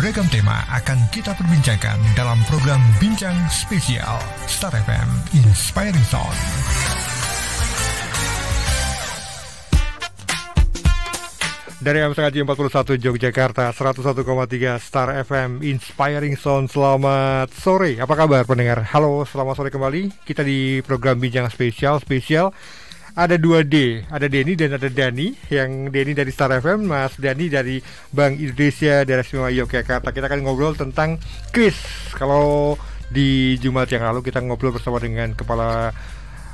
Beragam tema akan kita perbincangkan dalam program Bincang Spesial Star FM Inspiring Sound. Dari MSKJ 41 Yogyakarta, 101,3 Star FM Inspiring Sound. Selamat sore, apa kabar pendengar? Halo, selamat sore kembali. Kita di program Bincang Spesial. Ada 2D, ada Denny dan ada Dani. Yang Denny dari Star FM, Mas Dani dari Bank Indonesia Daerah Istimewa Yogyakarta. Kita akan ngobrol tentang kris. Kalau di Jumat yang lalu kita ngobrol bersama dengan Kepala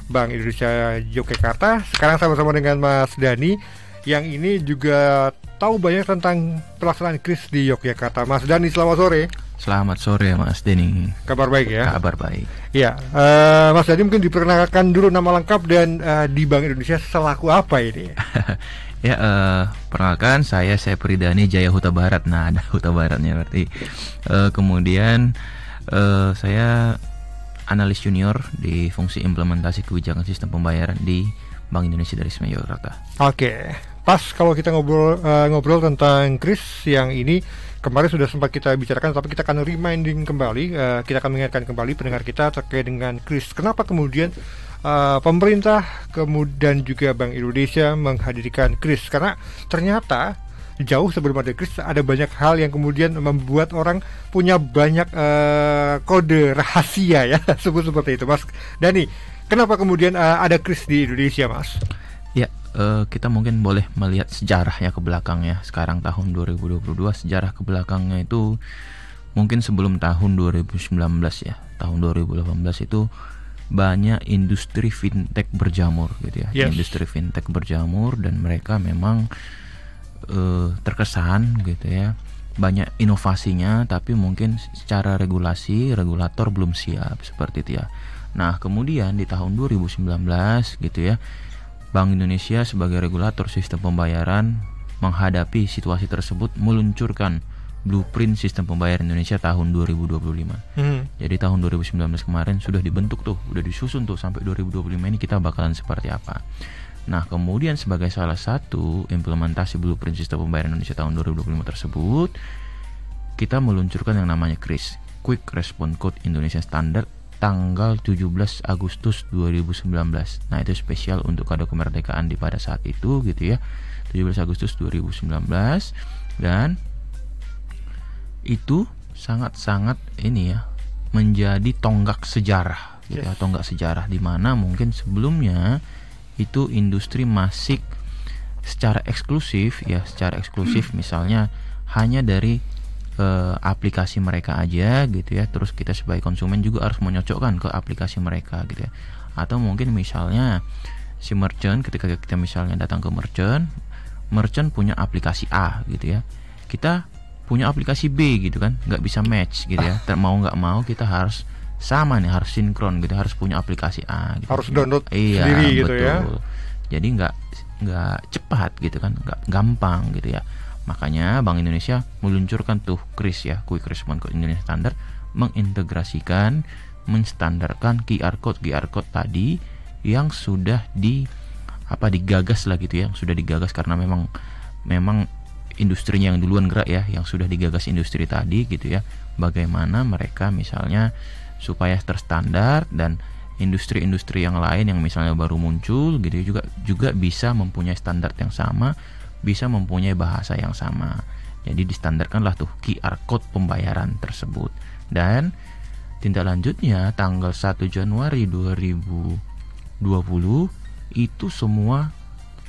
Bank Indonesia Yogyakarta. Sekarang sama-sama dengan Mas Dani, yang ini juga tahu banyak tentang pelaksanaan kris di Yogyakarta. Mas Dani, selamat sore. Selamat sore Mas Denny. Kabar baik ya? Kabar baik. Ya, Mas Dani mungkin diperkenalkan dulu nama lengkap dan di Bank Indonesia selaku apa ini? Ya, perkenalkan saya Pridani Jaya Huta Barat. Nah, ada Huta Baratnya berarti. Kemudian saya analis junior di fungsi implementasi kebijakan sistem pembayaran di Bank Indonesia dari Istimewa Yogyakarta. Oke, pas kalau kita ngobrol tentang kris yang ini kemarin sudah sempat kita bicarakan, tapi kita akan reminding kembali, kita akan mengingatkan kembali pendengar kita terkait dengan kris. Kenapa kemudian pemerintah kemudian juga Bank Indonesia menghadirkan kris? Karena ternyata jauh sebelum ada kris ada banyak hal yang kemudian membuat orang punya banyak kode rahasia ya, sebut seperti itu. Mas Dani, kenapa kemudian ada kris di Indonesia, Mas? Ya, kita mungkin boleh melihat sejarahnya ke belakangnya. Sekarang tahun 2022, sejarah ke belakangnya itu mungkin sebelum tahun 2019 ya. Tahun 2018 itu banyak industri fintech berjamur gitu ya. Yes. Industri fintech berjamur dan mereka memang terkesan gitu ya. Banyak inovasinya, tapi mungkin secara regulator belum siap seperti itu ya. Nah, kemudian di tahun 2019 gitu ya, Bank Indonesia sebagai regulator sistem pembayaran menghadapi situasi tersebut meluncurkan blueprint sistem pembayaran Indonesia tahun 2025. Jadi tahun 2019 kemarin sudah dibentuk tuh, udah disusun tuh sampai 2025 ini kita bakalan seperti apa. Nah, kemudian sebagai salah satu implementasi blueprint sistem pembayaran Indonesia tahun 2025 tersebut, kita meluncurkan yang namanya KRIS, Quick Response Code Indonesia Standard, tanggal 17 Agustus 2019. Nah, itu spesial untuk kado kemerdekaan di pada saat itu gitu ya. 17 Agustus 2019, dan itu sangat-sangat ini ya, menjadi tonggak sejarah gitu ya, tonggak sejarah di mana mungkin sebelumnya itu industri masih secara eksklusif misalnya hanya dari aplikasi mereka aja gitu ya, terus kita sebagai konsumen juga harus menyocokkan ke aplikasi mereka gitu ya. Atau mungkin misalnya si merchant, ketika kita misalnya datang ke merchant punya aplikasi A gitu ya, kita punya aplikasi B gitu kan, nggak bisa match gitu ya. Mau nggak mau kita harus sama nih, harus sinkron gitu, harus punya aplikasi A gitu. Harus download sendiri gitu betul. Ya. Jadi nggak cepat gitu kan, nggak gampang gitu ya. Makanya Bank Indonesia meluncurkan tuh KRIS ya, Quick Response Code Indonesia Standard, mengintegrasikan, menstandarkan QR code tadi yang sudah digagas lah gitu ya, yang sudah digagas karena memang industrinya yang duluan gerak ya, yang sudah digagas industri tadi gitu ya. Bagaimana mereka misalnya supaya terstandar dan industri-industri yang lain yang misalnya baru muncul gitu juga bisa mempunyai standar yang sama, bisa mempunyai bahasa yang sama. Jadi distandarkanlah tuh QR code pembayaran tersebut. Dan tindak lanjutnya tanggal 1 Januari 2020 itu semua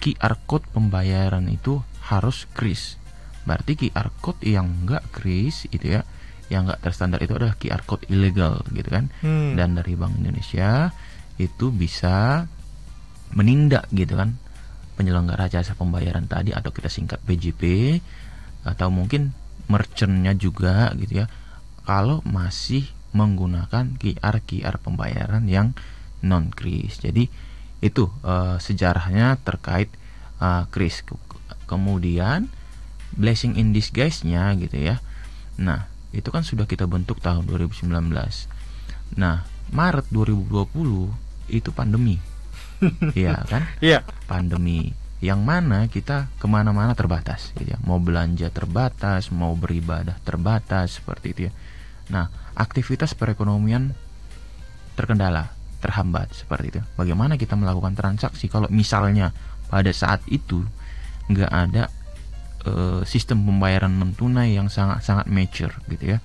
QR code pembayaran itu harus KRIS. Berarti QR code yang enggak KRIS itu ya, yang enggak terstandar itu adalah QR code ilegal gitu kan. Dan dari Bank Indonesia itu bisa menindak gitu kan penyelenggara jasa pembayaran tadi, atau kita singkat PJP, atau mungkin merchantnya juga gitu ya, kalau masih menggunakan QR pembayaran yang non KRIS. Jadi itu sejarahnya terkait KRIS. Kemudian blessing in disguise-nya gitu ya. Nah, itu kan sudah kita bentuk tahun 2019. Nah, Maret 2020 itu pandemi. Iya kan? Iya. Pandemi. yang mana kita kemana-mana terbatas gitu ya. Mau belanja terbatas, mau beribadah terbatas, seperti itu ya. Nah, aktivitas perekonomian terkendala, terhambat, seperti itu. Bagaimana kita melakukan transaksi kalau misalnya pada saat itu nggak ada sistem pembayaran non tunai yang sangat mature gitu ya.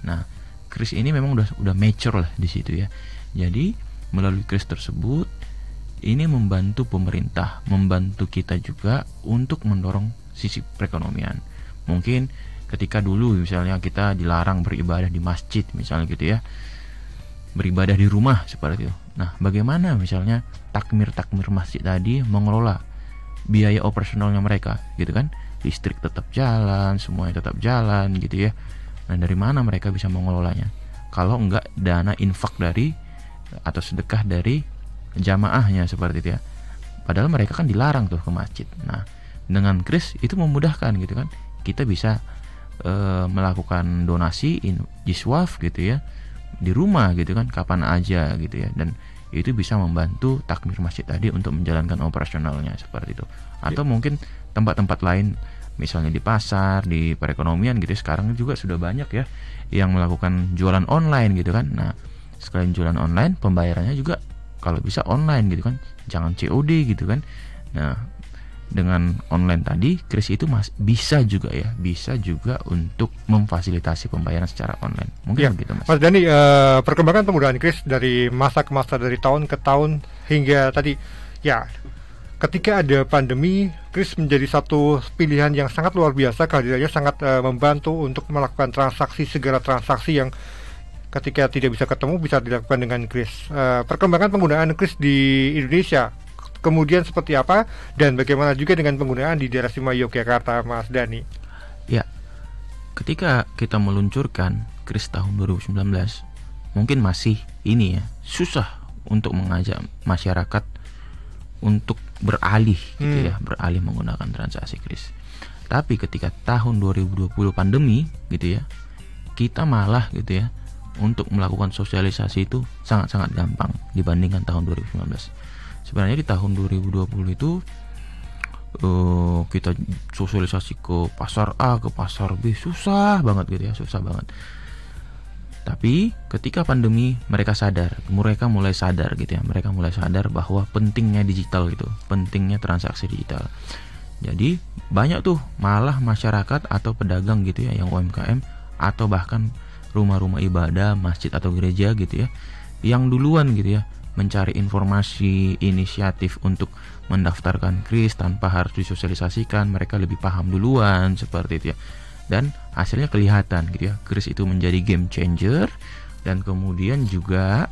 Nah, kris ini memang udah mature lah di situ ya. Jadi melalui kris tersebut ini membantu pemerintah, membantu kita juga untuk mendorong sisi perekonomian. Mungkin ketika dulu misalnya kita dilarang beribadah di masjid misalnya gitu ya, beribadah di rumah seperti itu. Nah, bagaimana misalnya takmir masjid tadi mengelola biaya operasionalnya mereka gitu kan? Listrik tetap jalan, semuanya tetap jalan gitu ya. Nah, dari mana mereka bisa mengelolanya? Kalau enggak dana infak dari atau sedekah dari jamaahnya seperti itu ya. Padahal mereka kan dilarang tuh ke masjid. Nah, dengan kris itu memudahkan gitu kan. Kita bisa melakukan donasi jiswaf gitu ya di rumah gitu kan, kapan aja gitu ya. Dan itu bisa membantu takmir masjid tadi untuk menjalankan operasionalnya seperti itu. Atau mungkin tempat-tempat lain, misalnya di pasar, di perekonomian gitu ya. Sekarang juga sudah banyak ya yang melakukan jualan online gitu kan. Nah, sekalian jualan online, pembayarannya juga kalau bisa online gitu kan, jangan COD gitu kan. Nah, dengan online tadi, kris itu bisa juga untuk memfasilitasi pembayaran secara online. Mungkin ya, begitu, Mas. Mas Dani, perkembangan penggunaan kris dari masa ke masa, dari tahun ke tahun hingga tadi ya, ketika ada pandemi, kris menjadi satu pilihan yang sangat luar biasa. Kehadirannya sangat membantu untuk melakukan segala transaksi yang ketika tidak bisa ketemu bisa dilakukan dengan kris. Perkembangan penggunaan kris di Indonesia kemudian seperti apa, dan bagaimana juga dengan penggunaan di daerah istimewa Yogyakarta, Mas Dani? Ya, ketika kita meluncurkan kris tahun 2019, mungkin masih ini ya, susah untuk mengajak masyarakat untuk beralih gitu ya, beralih menggunakan transaksi kris. Tapi ketika tahun 2020 pandemi gitu ya, kita malah gitu ya untuk melakukan sosialisasi itu sangat-sangat gampang dibandingkan tahun 2019. Sebenarnya di tahun 2020 itu kita sosialisasi ke pasar A, ke pasar B, susah banget gitu ya, susah banget. Tapi ketika pandemi mereka mulai sadar gitu ya, mereka mulai sadar bahwa pentingnya digital gitu, pentingnya transaksi digital. Jadi banyak tuh malah masyarakat atau pedagang gitu ya yang UMKM atau bahkan rumah-rumah ibadah, masjid atau gereja gitu ya, yang duluan gitu ya mencari informasi, inisiatif untuk mendaftarkan kris tanpa harus disosialisasikan. Mereka lebih paham duluan seperti itu ya. Dan hasilnya kelihatan gitu ya, kris itu menjadi game changer. Dan kemudian juga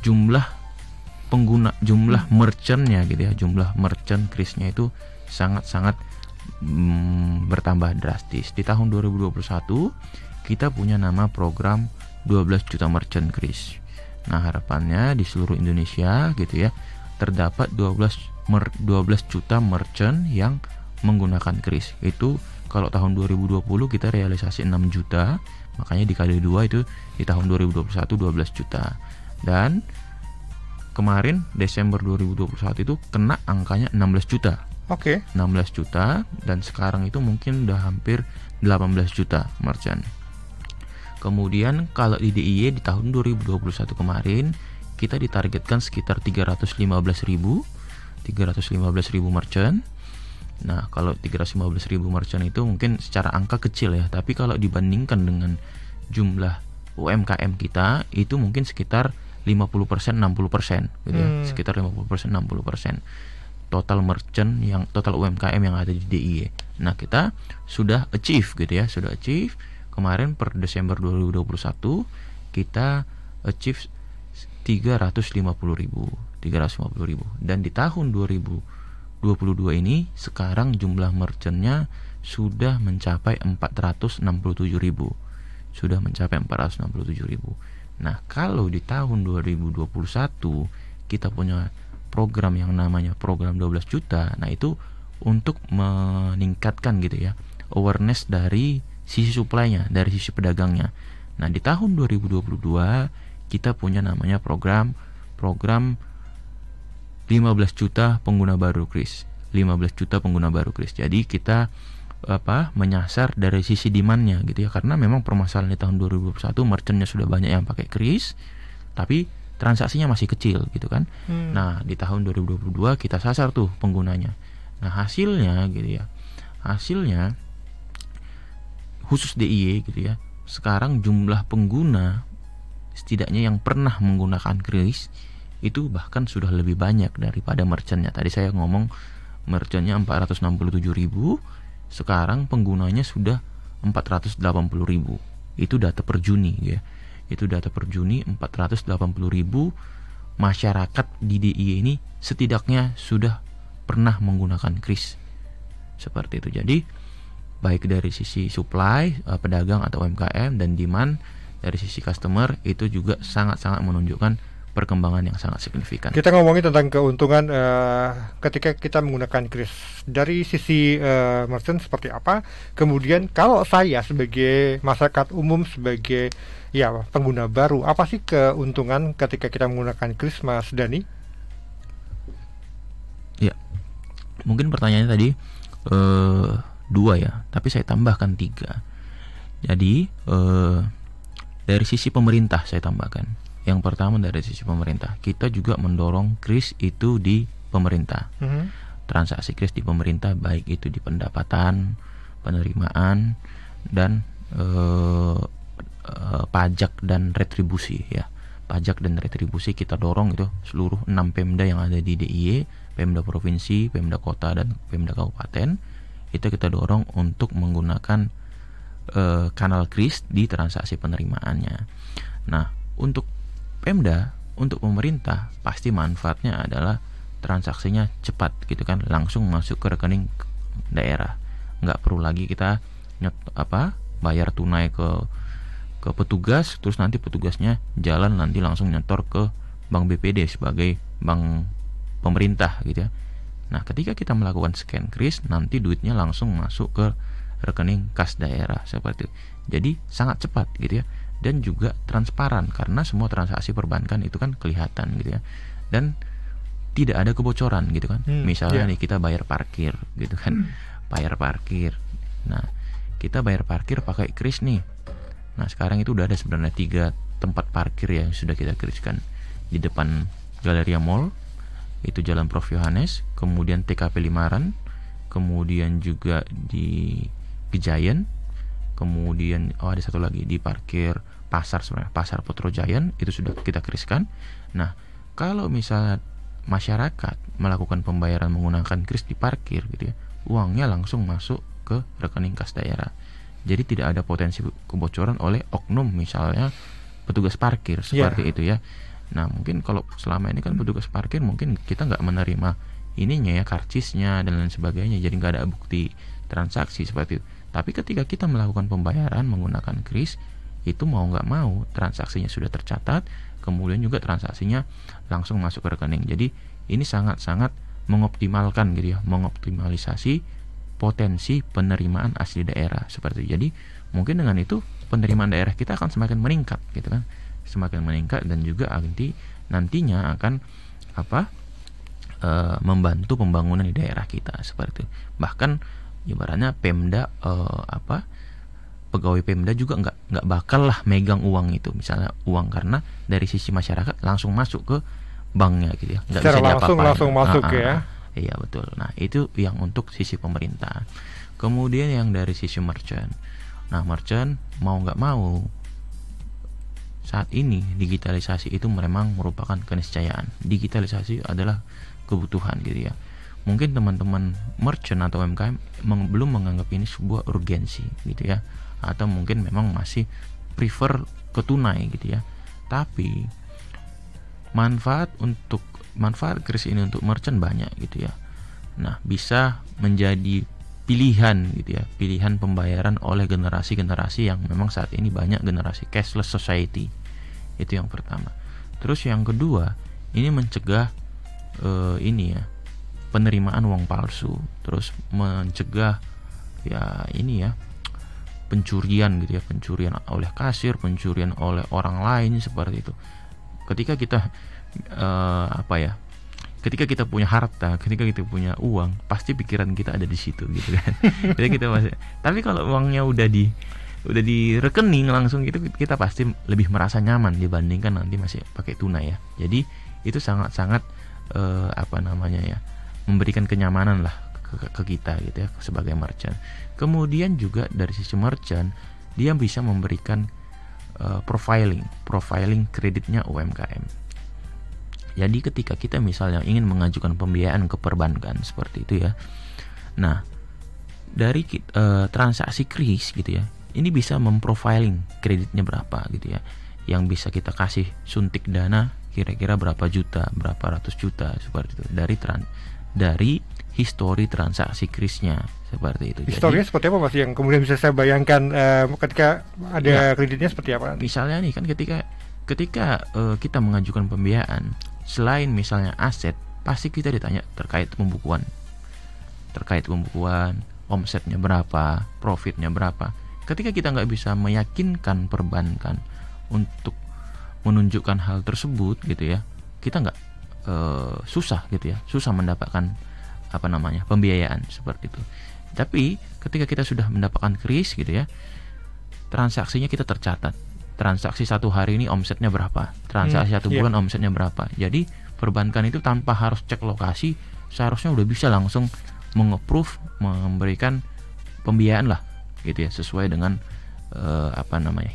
jumlah merchantnya gitu ya, jumlah merchant krisnya itu sangat-sangat bertambah drastis. Di tahun 2021 kita punya nama program 12 juta merchant kris. Nah, harapannya di seluruh Indonesia gitu ya terdapat 12 juta merchant yang menggunakan kris. Itu kalau tahun 2020 kita realisasi 6 juta, makanya dikali 2 itu di tahun 2021 12 juta. Dan kemarin Desember 2021 itu kena angkanya 16 juta. Oke. 16 juta, dan sekarang itu mungkin udah hampir 18 juta merchant. Kemudian kalau di DIY di tahun 2021 kemarin kita ditargetkan sekitar 315.000 merchant. Nah, kalau 315.000 merchant itu mungkin secara angka kecil ya, tapi kalau dibandingkan dengan jumlah UMKM kita itu mungkin sekitar 50% 60% gitu ya. Sekitar 50% 60% total merchant total UMKM yang ada di DIY. Nah, kita sudah achieve gitu ya, sudah achieve. Kemarin per Desember 2021 kita achieve 350.000. Dan di tahun 2022 ini sekarang jumlah merchantnya sudah mencapai 467.000. Sudah mencapai 467.000. Nah, kalau di tahun 2021 kita punya program yang namanya program 12 juta. Nah, itu untuk meningkatkan gitu ya awareness dari sisi supply-nya, dari sisi pedagangnya. Nah, di tahun 2022 kita punya namanya program 15 juta pengguna baru kris. 15 juta pengguna baru Kris. Jadi kita menyasar dari sisi demand-nya gitu ya, karena memang permasalahan di tahun 2021 merchant-nya sudah banyak yang pakai Kris tapi transaksinya masih kecil gitu kan. Nah, di tahun 2022 kita sasar tuh penggunanya. Nah, hasilnya gitu ya. Hasilnya khusus DIY gitu ya. Sekarang jumlah pengguna setidaknya yang pernah menggunakan Kris itu bahkan sudah lebih banyak daripada merchant-nya. Tadi saya ngomong merchant-nya 467.000, sekarang penggunanya sudah 480.000. Itu data per Juni ya. Itu data per Juni 480.000 masyarakat di DIY ini setidaknya sudah pernah menggunakan Kris. Seperti itu. Jadi baik dari sisi supply pedagang atau UMKM dan demand dari sisi customer itu juga sangat-sangat menunjukkan perkembangan yang sangat signifikan. Kita ngomongin tentang keuntungan ketika kita menggunakan Kris dari sisi merchant seperti apa. Kemudian kalau saya sebagai masyarakat umum, sebagai pengguna baru, apa sih keuntungan ketika kita menggunakan Kris, Mas Dani? Ya, mungkin pertanyaannya tadi 2 ya, tapi saya tambahkan 3. Jadi dari sisi pemerintah saya tambahkan. Yang pertama dari sisi pemerintah, kita juga mendorong Kris itu di pemerintah. Transaksi Kris di pemerintah, baik itu di pendapatan, penerimaan, dan pajak dan retribusi ya. Pajak dan retribusi kita dorong itu seluruh 6 Pemda yang ada di DIY, Pemda provinsi, Pemda kota, dan Pemda kabupaten. Itu kita dorong untuk menggunakan kanal Kris di transaksi penerimaannya. Nah, untuk Pemda, untuk pemerintah pasti manfaatnya adalah transaksinya cepat gitu kan, langsung masuk ke rekening daerah. Nggak perlu lagi kita bayar tunai ke petugas, terus nanti petugasnya jalan nanti langsung nyetor ke Bank BPD sebagai bank pemerintah gitu ya. Nah, ketika kita melakukan scan Kris, nanti duitnya langsung masuk ke rekening kas daerah seperti itu. Jadi sangat cepat gitu ya. Dan juga transparan karena semua transaksi perbankan itu kan kelihatan gitu ya, dan tidak ada kebocoran gitu kan. Misalnya nih kita bayar parkir gitu kan, bayar parkir. Nah, kita bayar parkir pakai Kris nih. Nah, sekarang itu udah ada sebenarnya 3 tempat parkir yang sudah kita Kriskan di depan Galeria Mall, itu Jalan Prof Yohanes, kemudian TKP Limaran, kemudian juga di Gejayan, kemudian ada satu lagi di parkir pasar, sebenarnya Pasar Petrojayan, itu sudah kita Kriskan. Nah, kalau misalnya masyarakat melakukan pembayaran menggunakan Kris di parkir gitu ya, uangnya langsung masuk ke rekening kas daerah. Jadi tidak ada potensi kebocoran oleh oknum misalnya petugas parkir seperti itu ya. Nah, mungkin kalau selama ini kan petugas parkir mungkin kita nggak menerima ininya ya, karcisnya dan lain sebagainya, jadi nggak ada bukti transaksi seperti itu. Tapi ketika kita melakukan pembayaran menggunakan Kris, itu mau nggak mau transaksinya sudah tercatat, kemudian juga transaksinya langsung masuk ke rekening. Jadi ini sangat-sangat mengoptimalkan gitu ya, mengoptimalisasi potensi penerimaan asli daerah seperti itu. Jadi mungkin dengan itu penerimaan daerah kita akan semakin meningkat gitu kan, semakin meningkat, dan juga nantinya akan membantu pembangunan di daerah kita seperti itu. Bahkan ibaratnya Pemda pegawai Pemda juga nggak bakal lah megang uang itu, misalnya uang, karena dari sisi masyarakat langsung masuk ke banknya gitu ya, nggak bisa diapa-apain. langsung masuk ya. Iya betul. Nah, itu yang untuk sisi pemerintah. Kemudian yang dari sisi merchant. Nah, merchant mau nggak mau saat ini digitalisasi itu memang merupakan keniscayaan. Digitalisasi adalah kebutuhan gitu ya. Mungkin teman-teman merchant atau UMKM belum menganggap ini sebuah urgensi gitu ya, atau mungkin memang masih prefer ke tunai gitu ya. Tapi manfaat Kris ini untuk merchant banyak gitu ya. Nah, bisa menjadi pilihan gitu ya, pilihan pembayaran oleh generasi-generasi yang memang saat ini banyak generasi cashless society. Itu yang pertama. Terus yang kedua, ini mencegah penerimaan uang palsu, terus mencegah pencurian gitu ya, pencurian oleh kasir, pencurian oleh orang lain seperti itu. Ketika kita ketika kita punya harta, ketika kita punya uang, pasti pikiran kita ada di situ gitu kan. Jadi kita masih, tapi kalau uangnya udah di rekening langsung gitu, kita pasti lebih merasa nyaman dibandingkan nanti masih pakai tunai ya. Jadi itu sangat-sangat memberikan kenyamanan lah ke kita gitu ya sebagai merchant. Kemudian juga dari sisi merchant, dia bisa memberikan profiling kreditnya UMKM. Jadi ketika kita misalnya ingin mengajukan pembiayaan ke perbankan seperti itu ya, nah dari transaksi kris gitu ya, ini bisa memprofiling kreditnya berapa gitu ya, yang bisa kita kasih suntik dana kira-kira berapa juta, berapa ratus juta seperti itu dari histori transaksi krisnya seperti itu. Historinya seperti apa Mas yang kemudian bisa saya bayangkan ketika ada kreditnya seperti apa? Misalnya nih kan ketika kita mengajukan pembiayaan, selain misalnya aset, pasti kita ditanya terkait pembukuan, omsetnya berapa, profitnya berapa. Ketika kita nggak bisa meyakinkan perbankan untuk menunjukkan hal tersebut gitu ya, kita nggak susah mendapatkan pembiayaan seperti itu. Tapi ketika kita sudah mendapatkan kris gitu ya, transaksinya kita tercatat. Transaksi satu hari ini omsetnya berapa, transaksi satu bulan omsetnya berapa. Jadi perbankan itu tanpa harus cek lokasi, seharusnya udah bisa langsung meng-approve, memberikan pembiayaan lah gitu ya, sesuai dengan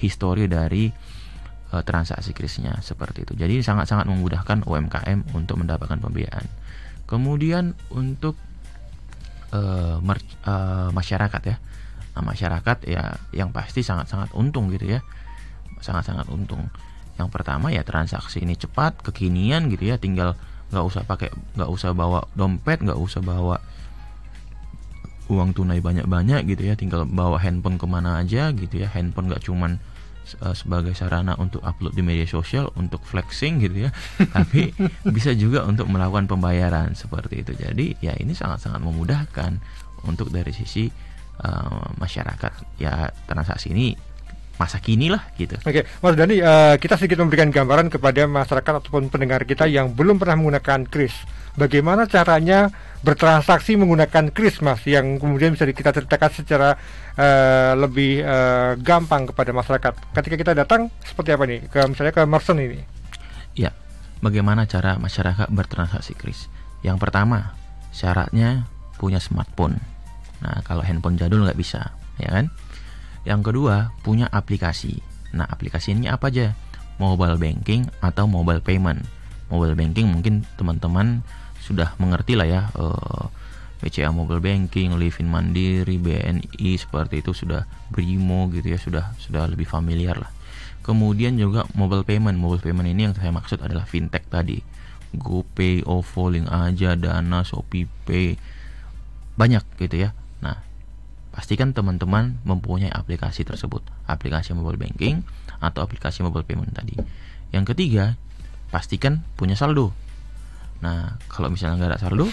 histori dari transaksi krisnya seperti itu. Jadi sangat-sangat memudahkan UMKM untuk mendapatkan pembiayaan. Kemudian untuk masyarakat ya, masyarakat ya yang pasti sangat-sangat untung gitu ya, sangat-sangat untung. Yang pertama ya transaksi ini cepat, kekinian gitu ya, tinggal nggak usah bawa dompet, nggak usah bawa uang tunai banyak-banyak gitu ya, tinggal bawa handphone kemana aja gitu ya. Handphone nggak cuman sebagai sarana untuk upload di media sosial, untuk flexing gitu ya, tapi bisa juga untuk melakukan pembayaran seperti itu. Jadi ya ini sangat-sangat memudahkan untuk dari sisi masyarakat ya, transaksi ini masa kini lah gitu. Oke, Mas Dhani, kita sedikit memberikan gambaran kepada masyarakat ataupun pendengar kita yang belum pernah menggunakan kris. Bagaimana caranya bertransaksi menggunakan kris, Mas, yang kemudian bisa kita ceritakan secara lebih gampang kepada masyarakat. Ketika kita datang seperti apa nih, misalnya ke merchant ini? Ya, bagaimana cara masyarakat bertransaksi kris? Yang pertama, syaratnya punya smartphone. Nah, kalau handphone jadul nggak bisa, ya kan? Yang kedua, punya aplikasi. Nah, aplikasi ini apa aja? Mobile banking atau mobile payment. Mobile banking mungkin teman-teman sudah mengerti lah ya, BCA Mobile Banking, Livin Mandiri, BNI seperti itu, sudah Brimo gitu ya, sudah lebih familiar lah. Kemudian juga mobile payment ini yang saya maksud adalah fintech tadi, GoPay, OVO, Link Aja, Dana, ShopeePay, banyak gitu ya. Nah, pastikan teman-teman mempunyai aplikasi tersebut, aplikasi mobile banking atau aplikasi mobile payment tadi. Yang ketiga, pastikan punya saldo. Nah, kalau misalnya nggak ada saldo,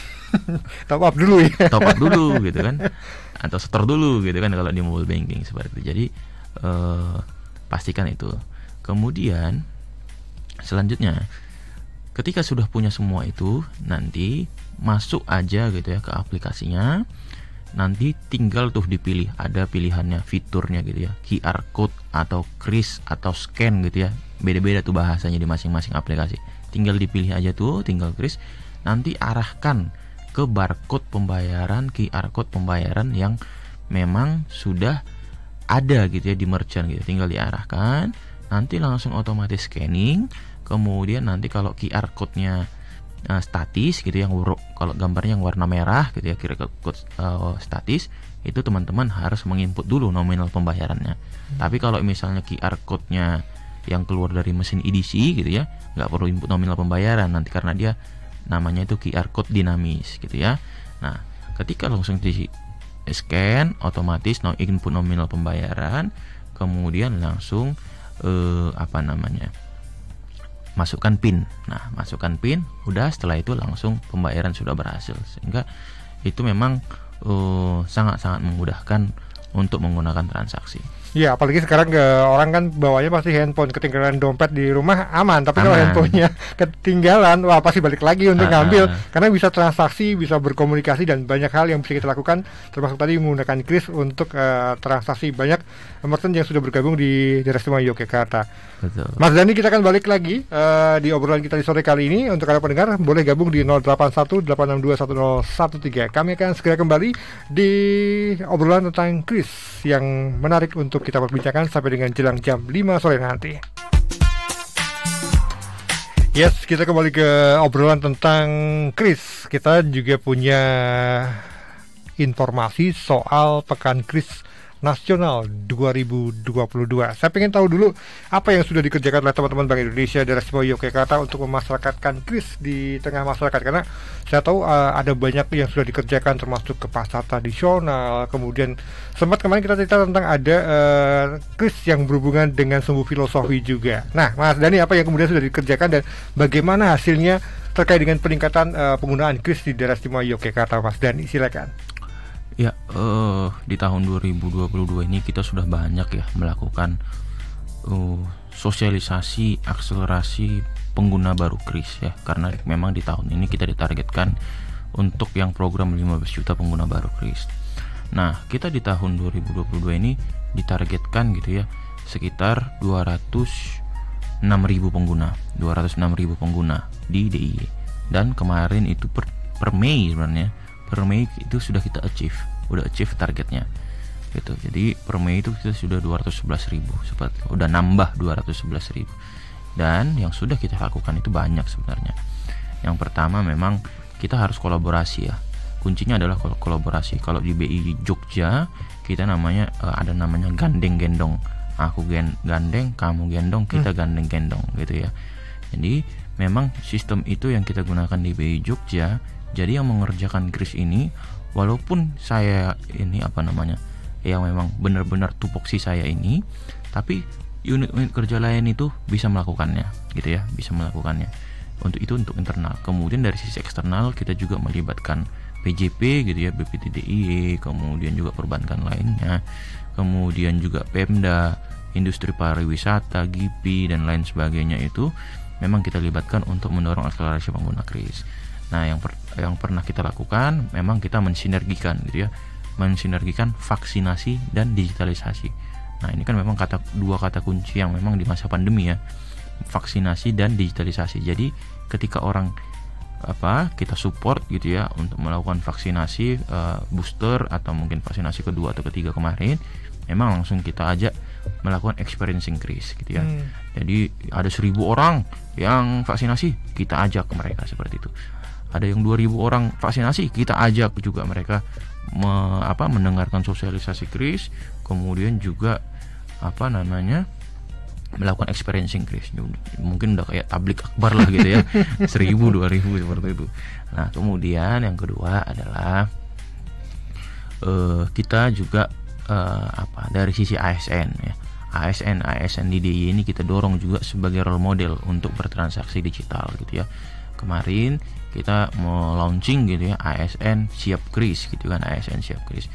top up dulu gitu kan, atau setor dulu gitu kan kalau di mobile banking seperti itu. Jadi pastikan itu. Kemudian selanjutnya, ketika sudah punya semua itu, nanti masuk aja gitu ya ke aplikasinya. Nanti tinggal tuh dipilih, ada pilihannya, fiturnya gitu ya, QR code atau kris atau scan gitu ya, beda-beda tuh bahasanya di masing-masing aplikasi. Tinggal dipilih aja tuh, tinggal kris, nanti arahkan ke barcode pembayaran, QR code pembayaran yang memang sudah ada gitu ya di merchant gitu. Tinggal diarahkan, nanti langsung otomatis scanning. Kemudian nanti kalau QR code-nya statis gitu, yang kalau gambarnya yang warna merah gitu ya, QR code statis, itu teman-teman harus menginput dulu nominal pembayarannya. Tapi kalau misalnya QR code-nya yang keluar dari mesin EDC gitu ya, nggak perlu input nominal pembayaran nanti, karena dia namanya itu QR code dinamis gitu ya. Nah, ketika langsung di scan, otomatis input nominal pembayaran, kemudian langsung masukkan PIN. Nah, masukkan PIN, udah, setelah itu langsung pembayaran sudah berhasil. Sehingga itu memang sangat-sangat memudahkan untuk menggunakan transaksi. Ya, apalagi sekarang orang kan bawanya pasti handphone, ketinggalan dompet di rumah aman, tapi kalau Aman. handphonenya ketinggalan, wah pasti balik lagi untuk ngambil, Ah, karena bisa transaksi, bisa berkomunikasi dan banyak hal yang bisa kita lakukan, termasuk tadi menggunakan kris untuk transaksi. Banyak merchant yang sudah bergabung di daerah istimewa Yogyakarta. betul. Mas Dani, kita akan balik lagi di obrolan kita di sore kali ini. Untuk kalian pendengar, boleh gabung di 081-862-1013. Kami akan segera kembali di obrolan tentang kris yang menarik untuk kita perbincangkan sampai dengan jelang jam 5 sore nanti. Yes, kita kembali ke obrolan tentang kris. Kita juga punya informasi soal Pekan Kris Nasional 2022. Saya pengen tahu dulu apa yang sudah dikerjakan oleh teman-teman Bank Indonesia daerah istimewa Yogyakarta untuk memasyarakatkan kris di tengah masyarakat, karena saya tahu ada banyak yang sudah dikerjakan, termasuk ke pasar tradisional. Kemudian sempat kemarin kita cerita tentang ada kris yang berhubungan dengan sumbu filosofi juga. Nah, Mas Dani, apa yang kemudian sudah dikerjakan dan bagaimana hasilnya terkait dengan peningkatan penggunaan kris di daerah istimewa Yogyakarta? Mas Dani, silakan. Ya, di tahun 2022 ini kita sudah banyak ya melakukan sosialisasi, akselerasi pengguna baru kris ya, karena memang di tahun ini kita ditargetkan untuk yang program 15 juta pengguna baru kris. Nah, kita di tahun 2022 ini ditargetkan gitu ya sekitar 206.000 pengguna di DIY. Dan kemarin itu per Mei sebenarnya, per Mei itu sudah kita achieve targetnya gitu. Jadi per Mei itu kita sudah 211.000, udah nambah 211.000. Dan yang sudah kita lakukan itu banyak sebenarnya. Yang pertama memang kita harus kolaborasi ya. Kuncinya adalah kolaborasi. Kalau di BI Jogja kita ada namanya gandeng gendong. Aku gandeng, kamu gendong, kita gandeng gendong gitu ya. Jadi memang sistem itu yang kita gunakan di BI Jogja. Jadi yang mengerjakan kris ini, walaupun saya ini yang memang benar-benar tupoksi saya ini, tapi unit-unit kerja lain itu bisa melakukannya gitu ya, bisa melakukannya. Untuk internal. Kemudian dari sisi eksternal kita juga melibatkan PJP gitu ya, BPTDIY, kemudian juga perbankan lainnya, kemudian juga Pemda, industri pariwisata, GIPI dan lain sebagainya. Itu memang kita libatkan untuk mendorong akselerasi pengguna kris. Nah, yang pernah kita lakukan memang kita mensinergikan gitu ya, mensinergikan vaksinasi dan digitalisasi. Nah, ini kan memang dua kata kunci yang memang di masa pandemi ya, vaksinasi dan digitalisasi. Jadi ketika orang kita support gitu ya untuk melakukan vaksinasi booster atau mungkin vaksinasi kedua atau ketiga kemarin, memang langsung kita ajak melakukan experiencing kris gitu ya. Jadi ada 1.000 orang yang vaksinasi, kita ajak mereka seperti itu. Ada yang 2.000 orang vaksinasi, kita ajak juga mereka mendengarkan sosialisasi kris, kemudian juga melakukan experiencing kris. Mungkin udah kayak tablik akbar lah gitu ya. 1.000, 2.000 seperti itu. Nah, kemudian yang kedua adalah kita juga dari sisi ASN ya. ASN di DIY ini kita dorong juga sebagai role model untuk bertransaksi digital gitu ya. Kemarin kita mau launching gitu ya, ASN siap kris gitu kan, ASN siap kris.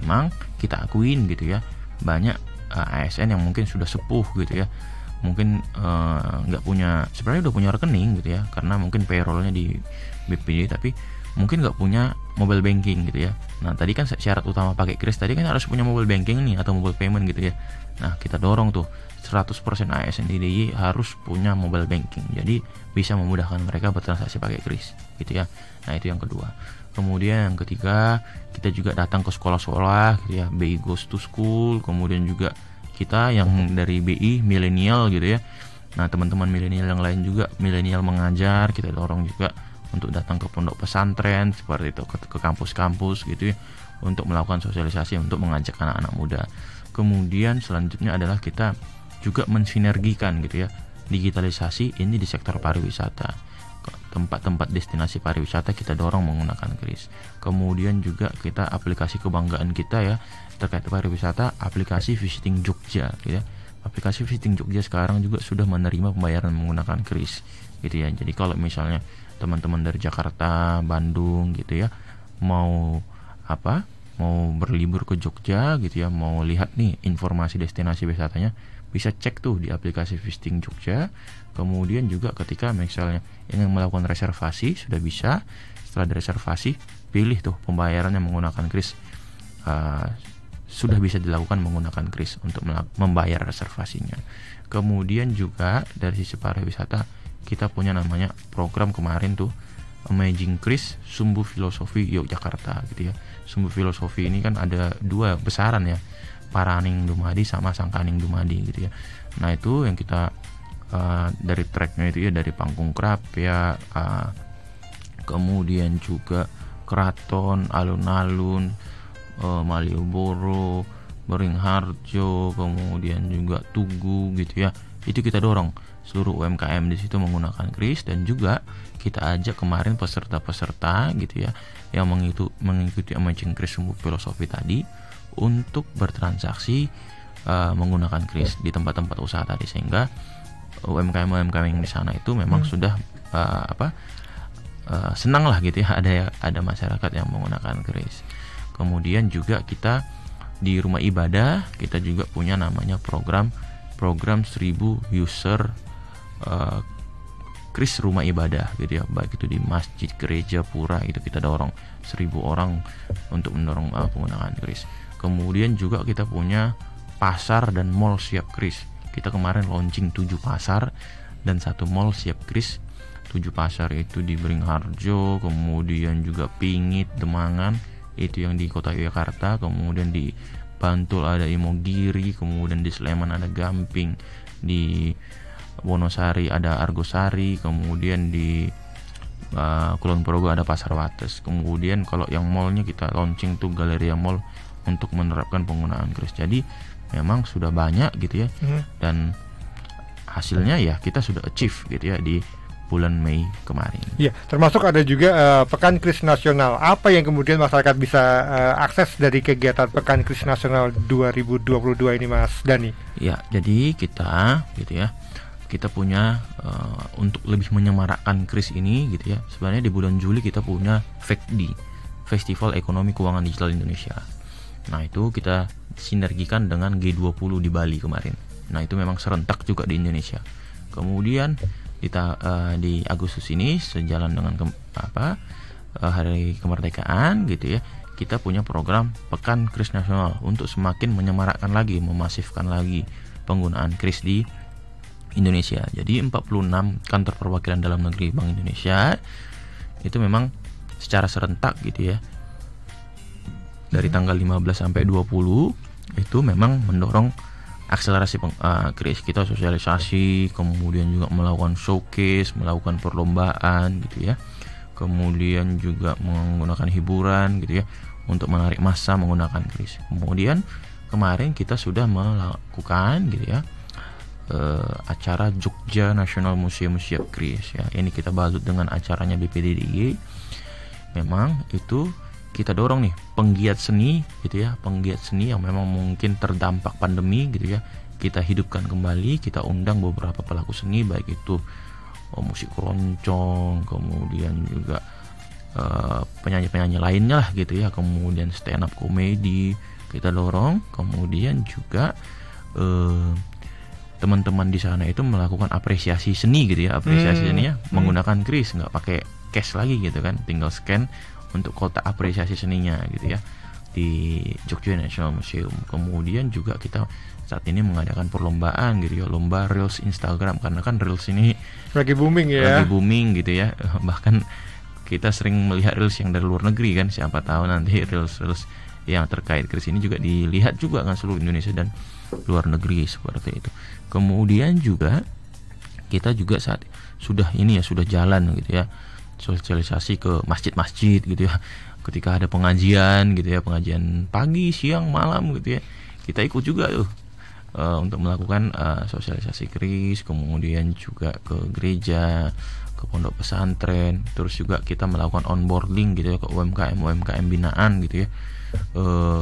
Memang kita akuin gitu ya, banyak ASN yang mungkin sudah sepuh gitu ya, mungkin sebenarnya udah punya rekening gitu ya, karena mungkin payrollnya di BPD, tapi mungkin nggak punya mobile banking gitu ya. Nah, tadi kan syarat utama pakai kris tadi kan harus punya mobile banking nih atau mobile payment gitu ya. Nah, kita dorong tuh 100% ASN di DIY harus punya mobile banking, jadi bisa memudahkan mereka bertransaksi pakai kris gitu ya. Nah, itu yang kedua. Kemudian yang ketiga, kita juga datang ke sekolah-sekolah gitu ya, BI Goes to School. Kemudian juga kita yang dari BI milenial gitu ya. Nah, teman-teman milenial yang lain juga, milenial mengajar, kita dorong juga untuk datang ke pondok pesantren seperti itu, ke kampus-kampus gitu ya, untuk melakukan sosialisasi, untuk mengajak anak-anak muda. Kemudian selanjutnya adalah kita juga mensinergikan gitu ya, digitalisasi ini di sektor pariwisata. Tempat-tempat destinasi pariwisata kita dorong menggunakan kris. Kemudian juga kita aplikasi kebanggaan kita ya terkait pariwisata, aplikasi Visiting Jogja gitu ya. Aplikasi Visiting Jogja sekarang juga sudah menerima pembayaran menggunakan kris gitu ya. Jadi kalau misalnya teman-teman dari Jakarta, Bandung gitu ya mau mau berlibur ke Jogja gitu ya, mau lihat nih informasi destinasi wisatanya, bisa cek tuh di aplikasi Visiting Jogja. Kemudian juga ketika misalnya ingin melakukan reservasi sudah bisa. Setelah direservasi, pilih tuh pembayarannya menggunakan kris. Sudah bisa dilakukan menggunakan kris untuk membayar reservasinya. Kemudian juga dari sisi pariwisata, kita punya namanya program kemarin tuh, Amazing Kris Sumbu Filosofi Yogyakarta gitu ya. Sumbu Filosofi ini kan ada dua besaran ya, Paraning Dumadi sama Sangkaning Dumadi gitu ya. Nah itu yang kita dari tracknya itu ya, dari Pangkung Krapia, kemudian juga Keraton, Alun-Alun, Malioboro, Beringharjo, kemudian juga Tugu gitu ya. Itu kita dorong seluruh UMKM di situ menggunakan kris, dan juga kita ajak kemarin peserta-peserta gitu ya yang mengikuti Amazing Kris Sumbu Filosofi tadi untuk bertransaksi menggunakan kris di tempat-tempat usaha tadi, sehingga UMKM yang di sana itu memang sudah senang lah gitu ya, ada masyarakat yang menggunakan kris. Kemudian juga kita di rumah ibadah, kita juga punya namanya program 1000 user kris rumah ibadah gitu ya, baik itu di masjid, gereja, pura, itu kita dorong 1000 orang untuk mendorong penggunaan kris. Kemudian juga kita punya pasar dan mall siap kris. Kita kemarin launching 7 pasar dan 1 mall siap kris. 7 pasar itu di Beringharjo, kemudian juga Pingit, Demangan, itu yang di kota Yogyakarta, kemudian di Bantul ada Imogiri, kemudian di Sleman ada Gamping, di Wonosari ada Argosari, kemudian di Kulon Progo ada Pasar Wates. Kemudian kalau yang mallnya kita launching tuh Galeria Mall untuk menerapkan penggunaan kris. Jadi memang sudah banyak gitu ya, dan hasilnya ya kita sudah achieve gitu ya di bulan Mei kemarin. Ya, termasuk ada juga Pekan Kris Nasional. Apa yang kemudian masyarakat bisa akses dari kegiatan Pekan Kris Nasional 2022 ini, Mas Dani? Ya, jadi kita gitu ya, kita punya untuk lebih menyemarakkan kris ini gitu ya. Sebenarnya di bulan Juli kita punya FEKDI, Festival Ekonomi Keuangan Digital Indonesia. Nah, itu kita sinergikan dengan G20 di Bali kemarin. Nah, itu memang serentak juga di Indonesia. Kemudian kita di Agustus ini sejalan dengan Hari Kemerdekaan gitu ya, kita punya program Pekan Kris Nasional untuk semakin menyemarakkan lagi, memasifkan lagi penggunaan kris di Indonesia. Jadi 46 kantor perwakilan dalam negeri Bank Indonesia itu memang secara serentak gitu ya, dari tanggal 15 sampai 20 itu memang mendorong akselerasi kris. Kita sosialisasi, kemudian juga melakukan showcase, melakukan perlombaan gitu ya, kemudian juga menggunakan hiburan gitu ya untuk menarik massa menggunakan kris. Kemudian kemarin kita sudah melakukan gitu ya acara Jogja National Museum Siap Kris ya. Ini kita balut dengan acaranya BPDDY. Memang itu kita dorong nih penggiat seni gitu ya, penggiat seni yang memang mungkin terdampak pandemi gitu ya, kita hidupkan kembali. Kita undang beberapa pelaku seni, baik itu musik keroncong, kemudian juga penyanyi-penyanyi lainnya lah gitu ya, kemudian stand up komedi kita dorong. Kemudian juga teman-teman di sana itu melakukan apresiasi seni gitu ya, apresiasi seninya menggunakan kris, nggak pakai cash lagi gitu kan, tinggal scan untuk kotak apresiasi seninya gitu ya di Jogja National Museum. Kemudian juga kita saat ini mengadakan perlombaan gitu ya, lomba Reels Instagram, karena kan Reels ini lagi booming ya, lagi booming gitu ya. Bahkan kita sering melihat Reels yang dari luar negeri kan, siapa tahu nanti Reels yang terkait kris ini juga dilihat juga kan seluruh Indonesia dan luar negeri seperti itu. Kemudian juga kita juga saat sudah jalan gitu ya, sosialisasi ke masjid-masjid gitu ya, ketika ada pengajian gitu ya, pengajian pagi, siang, malam gitu ya, kita ikut juga tuh untuk melakukan sosialisasi kris. Kemudian juga ke gereja, ke pondok pesantren, terus juga kita melakukan onboarding gitu ya ke UMKM binaan gitu ya.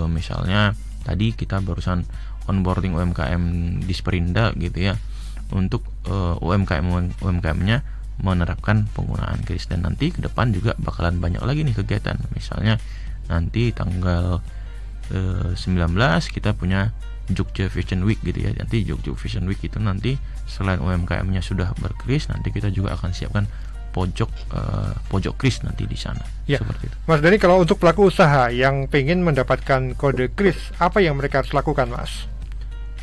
Misalnya tadi kita barusan onboarding UMKM di Sperinda gitu ya, untuk UMKM-nya menerapkan penggunaan kris. Dan nanti ke depan juga bakalan banyak lagi nih kegiatan. Misalnya nanti tanggal 19 kita punya Jogja Fashion Week gitu ya. Nanti Jogja Fashion Week itu nanti selain UMKM-nya sudah berkris, nanti kita juga akan siapkan pojok kris nanti di sana. Ya. Seperti itu. Mas Dani, kalau untuk pelaku usaha yang pengen mendapatkan kode kris, apa yang mereka harus lakukan, Mas?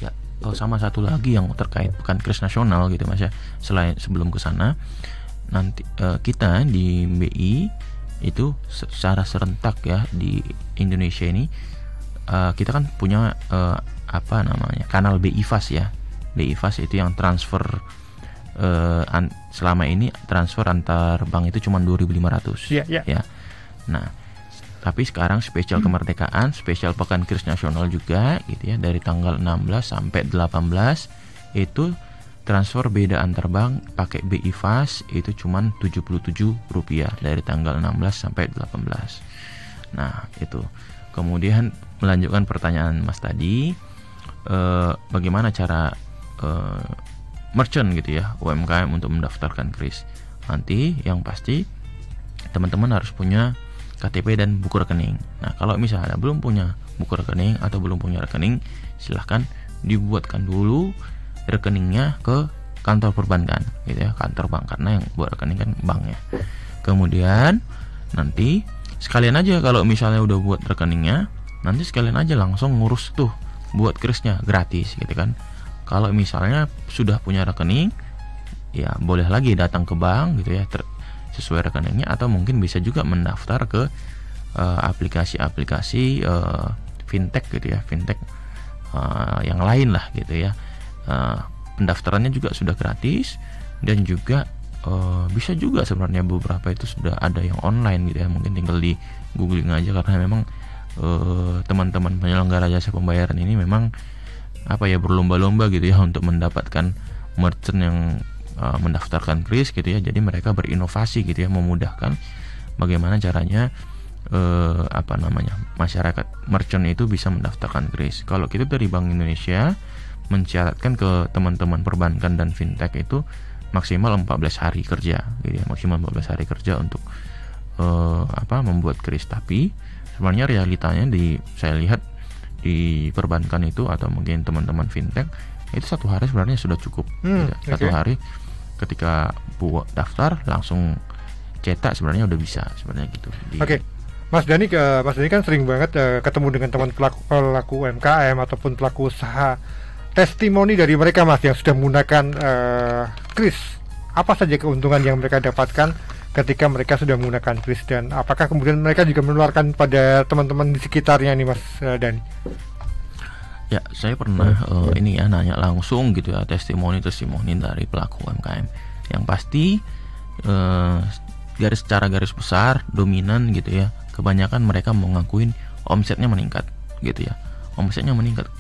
Ya, sama satu lagi yang terkait Pekan Kris Nasional gitu Mas ya. Sebelum ke sana, nanti kita di BI itu secara serentak ya di Indonesia ini, kita kan punya kanal BI Fast ya. BI Fast itu yang transfer selama ini transfer antar bank itu cuma 2.500 ya. Nah, tapi sekarang spesial kemerdekaan, spesial Pekan Kris Nasional juga gitu ya, dari tanggal 16 sampai 18 itu transfer beda antar bank pakai BI Fast itu cuma Rp77 dari tanggal 16 sampai 18. Nah, itu. Kemudian melanjutkan pertanyaan Mas tadi, bagaimana cara merchant gitu ya, UMKM untuk mendaftarkan kris. Nanti yang pasti teman-teman harus punya KTP dan buku rekening. Nah, kalau misalnya belum punya buku rekening atau belum punya rekening, silahkan dibuatkan dulu rekeningnya ke kantor perbankan gitu ya, kantor bank, karena yang buat rekening kan banknya. Kemudian nanti sekalian aja kalau misalnya udah buat rekeningnya, nanti sekalian aja langsung ngurus tuh buat krisnya gratis gitu kan. Kalau misalnya sudah punya rekening, ya boleh lagi datang ke bank gitu ya, sesuai rekeningnya, atau mungkin bisa juga mendaftar ke aplikasi-aplikasi fintech gitu ya, fintech yang lain lah gitu ya. Pendaftarannya juga sudah gratis, dan juga bisa juga sebenarnya beberapa itu sudah ada yang online gitu ya, mungkin tinggal di googling aja, karena memang teman-teman penyelenggara jasa pembayaran ini memang berlomba-lomba gitu ya untuk mendapatkan merchant yang mendaftarkan kris gitu ya. Jadi mereka berinovasi gitu ya, memudahkan bagaimana caranya masyarakat merchant itu bisa mendaftarkan kris. Kalau kita dari Bank Indonesia mensyaratkan ke teman-teman perbankan dan fintech itu maksimal 14 hari kerja gitu ya, maksimal 14 hari kerja untuk membuat kris. Tapi sebenarnya realitanya saya lihat di perbankan itu atau mungkin teman-teman fintech itu 1 hari sebenarnya sudah cukup. Satu hari ketika buat daftar langsung cetak sebenarnya udah bisa sebenarnya gitu. Oke. Mas Dani kan sering banget ketemu dengan teman pelaku UMKM ataupun pelaku usaha. Testimoni dari mereka Mas yang sudah menggunakan kris, apa saja keuntungan yang mereka dapatkan ketika mereka sudah menggunakan kris, dan apakah kemudian mereka juga menularkan pada teman-teman di sekitarnya nih Mas Dani? Ya, saya pernah nanya langsung gitu ya, testimoni dari pelaku UMKM. Yang pasti secara garis besar dominan gitu ya, kebanyakan mereka mengakuin omsetnya meningkat gitu ya, omsetnya meningkat.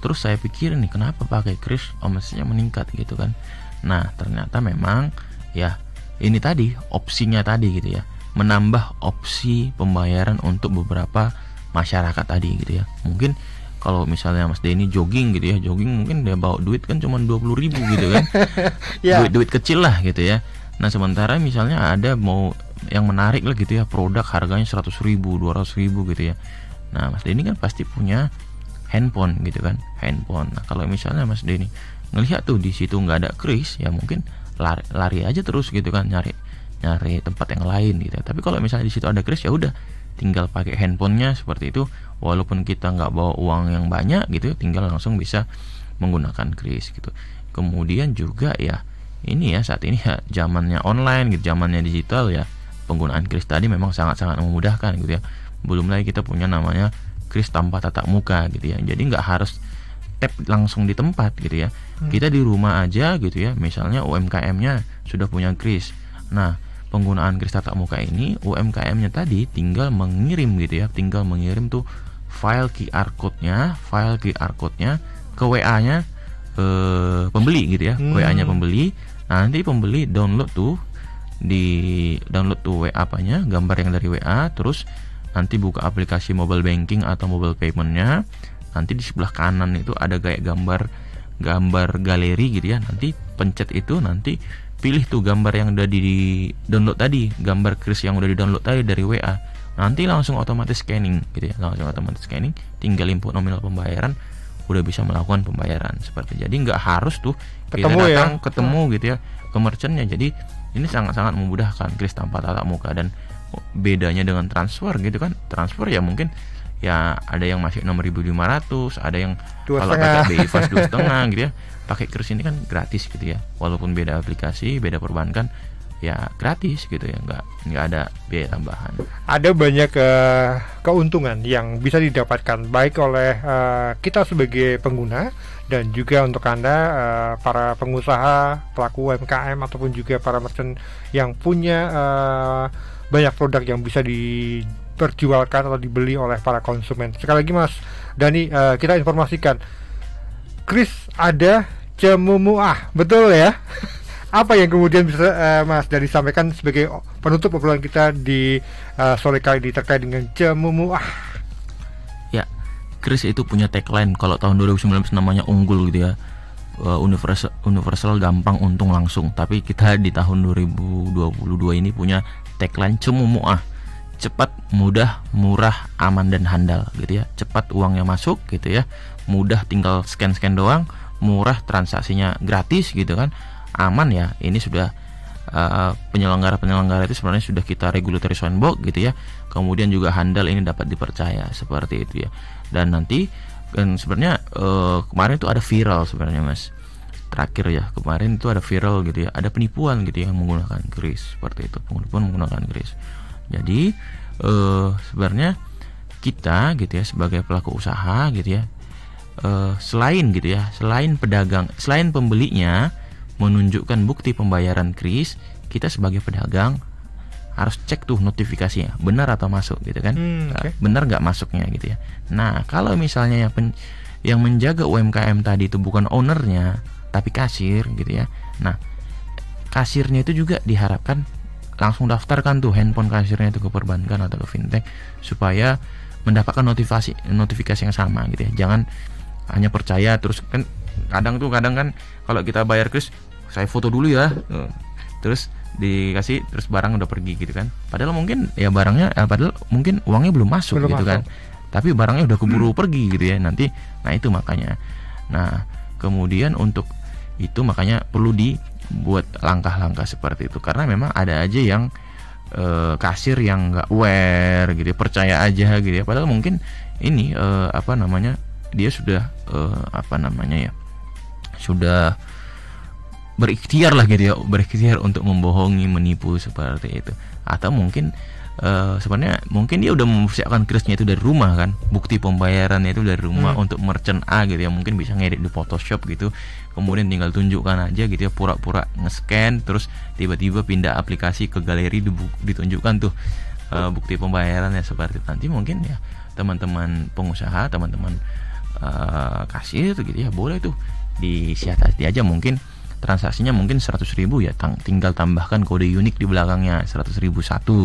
Terus saya pikir nih, kenapa pakai kris omsetnya meningkat gitu kan? Nah, ternyata memang ya ini tadi opsinya tadi gitu ya, menambah opsi pembayaran untuk beberapa masyarakat tadi gitu ya. Mungkin kalau misalnya Mas Denny jogging gitu ya, jogging mungkin dia bawa duit kan cuma 20.000 gitu kan. duit kecil lah gitu ya. Nah, sementara misalnya ada mau yang menarik lah gitu ya, produk harganya 100.000, 200.000 gitu ya. Nah, Mas Denny kan pasti punya handphone gitu kan, handphone. Nah, kalau misalnya Mas Denny ngelihat tuh di situ nggak ada kris, ya mungkin lari aja terus gitu kan, nyari tempat yang lain gitu. Tapi kalau misalnya di situ ada kris, ya udah tinggal pakai handphonenya seperti itu, walaupun kita nggak bawa uang yang banyak gitu, tinggal langsung bisa menggunakan kris gitu. Kemudian juga ya ini ya, saat ini ya zamannya online gitu, zamannya digital ya, penggunaan kris tadi memang sangat-sangat memudahkan gitu ya. Belum lagi kita punya namanya kris tanpa tatap muka gitu ya, jadi nggak harus tap langsung di tempat gitu ya. Kita di rumah aja gitu ya, misalnya UMKM-nya sudah punya kris. Nah, penggunaan kris tatap muka ini, UMKM-nya tadi tinggal mengirim gitu ya, tinggal mengirim tuh file QR code-nya ke WA-nya pembeli gitu ya, WA-nya pembeli. Nah, nanti pembeli download tuh WA-nya, gambar yang dari WA, terus nanti buka aplikasi mobile banking atau mobile payment-nya. Nanti di sebelah kanan itu ada kayak gambar galeri gitu ya. Nanti pencet itu, nanti pilih tuh gambar yang udah di download tadi, gambar kris yang udah di download tadi dari WA. nanti langsung otomatis scanning gitu ya, langsung otomatis scanning, tinggal input nominal pembayaran, udah bisa melakukan pembayaran seperti. Jadi nggak harus tuh kita datang ketemu gitu ya ke merchantnya. Jadi ini sangat-sangat memudahkan kris tanpa tatap muka. Dan bedanya dengan transfer gitu kan, transfer ya mungkin ya ada yang masih 6.500, ada yang kalau pakai BI Fast 2,5 gitu ya. Pakai kris ini kan gratis gitu ya, walaupun beda aplikasi, beda perbankan, ya gratis gitu ya, nggak ada biaya tambahan. Ada banyak keuntungan yang bisa didapatkan baik oleh kita sebagai pengguna dan juga untuk Anda para pengusaha, pelaku UMKM ataupun juga para merchant yang punya banyak produk yang bisa diperjualkan atau dibeli oleh para konsumen. Sekali lagi Mas Dani, kita informasikan kris ada Cemumuah, betul ya? Apa yang kemudian bisa Mas Dani sampaikan sebagai penutup obrolan kita di sore kali ini terkait dengan Cemumuah? Ya, kris itu punya tagline kalau tahun 2019 namanya unggul gitu ya, universal gampang untung langsung. Tapi kita di tahun 2022 ini punya tagline Cemumuah, cepat, mudah, murah, aman dan handal gitu ya. Cepat uangnya masuk gitu ya, mudah tinggal scan doang, murah transaksinya gratis gitu kan, aman ya. Ini sudah penyelenggara itu sebenarnya sudah kita regulatory signbox gitu ya. Kemudian juga handal, ini dapat dipercaya seperti itu ya. Dan nanti kan sebenarnya kemarin itu ada viral sebenarnya Mas, terakhir ya kemarin itu ada viral gitu ya, ada penipuan gitu yang menggunakan kris seperti itu, penipuan menggunakan kris. Jadi sebenarnya kita gitu ya sebagai pelaku usaha gitu ya, selain gitu ya, selain pedagang, selain pembelinya menunjukkan bukti pembayaran kris, kita sebagai pedagang harus cek tuh notifikasinya benar atau masuk gitu kan. Okay. Benar nggak masuknya gitu ya. Nah kalau misalnya yang menjaga UMKM tadi itu bukan ownernya tapi kasir gitu ya, nah kasirnya itu juga diharapkan langsung daftarkan tuh handphone kasirnya itu ke perbankan atau ke fintech supaya mendapatkan notifikasi yang sama gitu ya. Jangan hanya percaya terus kan, kadang kan kalau kita bayar kris, saya foto dulu ya, terus dikasih, terus barang udah pergi gitu kan. Padahal mungkin ya barangnya, padahal mungkin uangnya belum masuk kan, tapi barangnya udah keburu pergi gitu ya nanti. Nah itu makanya, nah kemudian untuk itu makanya perlu dibuat langkah-langkah seperti itu, karena memang ada aja yang kasir yang nggak aware gitu ya, percaya aja gitu ya, padahal mungkin ini dia sudah sudah berikhtiar lah gitu ya, berikhtiar untuk membohongi, menipu seperti itu. Atau mungkin sebenarnya mungkin dia udah mempersiapkan krisnya itu dari rumah kan, bukti pembayarannya itu dari rumah untuk merchant A gitu ya, mungkin bisa ngedit di Photoshop gitu, kemudian tinggal tunjukkan aja gitu ya, pura-pura nge-scan, terus tiba-tiba pindah aplikasi ke galeri, ditunjukkan tuh bukti pembayarannya seperti itu. Nanti mungkin ya teman-teman pengusaha, teman-teman kasir gitu ya, boleh tuh disiasati aja, mungkin transaksinya mungkin 100.000 ya, tinggal tambahkan kode unik di belakangnya 100.001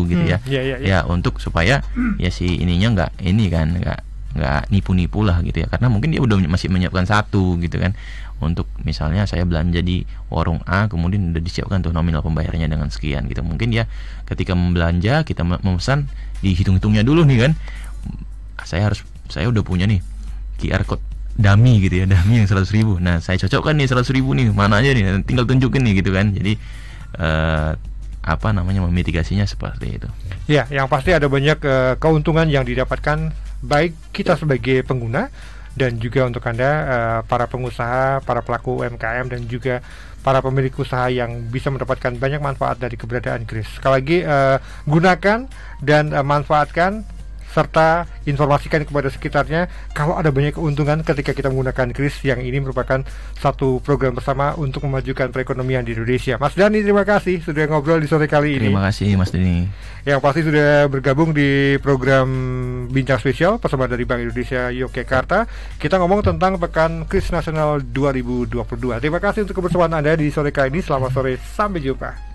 gitu ya. Ya untuk supaya ya si ininya nggak nipu-nipu lah gitu ya, karena mungkin dia udah masih menyiapkan satu gitu kan. Untuk misalnya saya belanja di warung A, kemudian udah disiapkan tuh nominal pembayarannya dengan sekian gitu. Mungkin ya ketika membelanja kita memesan, dihitung-hitungnya dulu nih kan, saya udah punya nih QR code dummy gitu ya, dummy yang 100.000. Nah saya cocokkan nih 100.000 nih, mana aja nih, tinggal tunjukin nih gitu kan. Jadi memitigasinya seperti itu. Ya, yang pasti ada banyak keuntungan yang didapatkan baik kita sebagai pengguna dan juga untuk Anda para pengusaha, para pelaku UMKM dan juga para pemilik usaha yang bisa mendapatkan banyak manfaat dari keberadaan kris. Sekali lagi gunakan dan manfaatkan serta informasikan kepada sekitarnya kalau ada banyak keuntungan ketika kita menggunakan kris, yang ini merupakan satu program bersama untuk memajukan perekonomian di Indonesia. Mas Dani, terima kasih sudah ngobrol di sore kali ini. Terima kasih Mas Dani. Yang pasti sudah bergabung di program Bincang Spesial persembahan dari Bank Indonesia Yogyakarta. Kita ngomong tentang Pekan Kris Nasional 2022. Terima kasih untuk kebersamaan Anda di sore kali ini. Selamat sore, sampai jumpa.